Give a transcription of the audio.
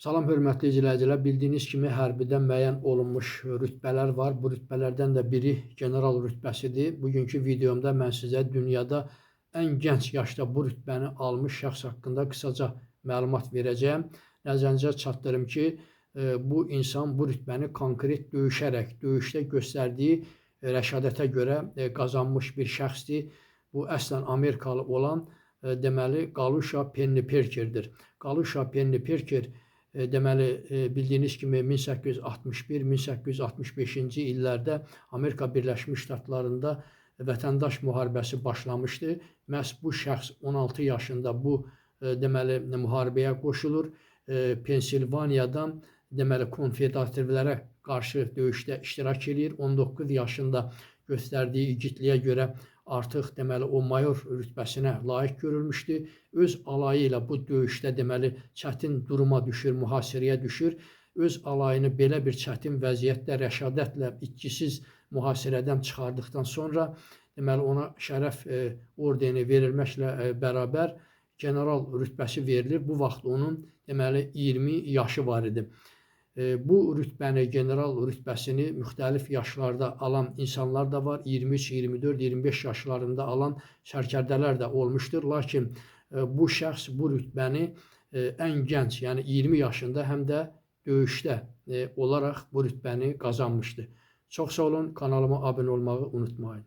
Salam hörmətli izləyicilər, bildiyiniz kimi hərbidə müəyyən olunmuş rütbələr var. Bu rütbələrdən də biri general rütbəsidir. Bugünkü videomda mən sizə dünyada ən gənc yaşda bu rütbəni almış şəxs haqqında qısaca məlumat verəcəyəm. Nəzərinizə çatdırım ki, bu insan bu rütbəni konkret döyüşərək, döyüşdə göstərdiyi rəşadətə görə qazanmış bir şəxsdir. Bu əslən Amerikalı olan deməli Galusha Pennyperkerdir. Galusha Pennyperker deməli, bildiyiniz kimi 1861-1865-ci illərdə Amerika Birləşmiş Ştatlarında vətəndaş müharibəsi başlamışdı. Məhz bu şəxs 16 yaşında bu deməli müharibəyə qoşulur. Pensilvaniyadan deməli konfederativlərə qarşı döyüşdə iştirak edir. 19 yaşında göstərdiyi igidliyə görə artıq deməli o mayor rütbəsinə layiq görülmüşdü. Öz alayı ilə bu döyüşdə deməli çətin duruma düşür, mühasirəyə düşür. Öz alayını belə bir çətin vəziyyətdə rəşadətlə, itkisiz mühasirədən çıxardıqdan sonra deməli ona şərəf ordeni verilməklə bərabər general rütbəsi verilir. Bu vaxt onun deməli 20 yaşı var idi. Bu rütbəni, general rütbəsini müxtəlif yaşlarda alan insanlar da var. 23, 24, 25 yaşlarında alan sərkərdələr də olmuşdur. Lakin bu şəxs bu rütbəni ən gənc, yəni 20 yaşında həm də döyüşdə olaraq bu rütbəni qazanmışdı. Çox sağ olun, kanalıma abunə olmağı unutmayın.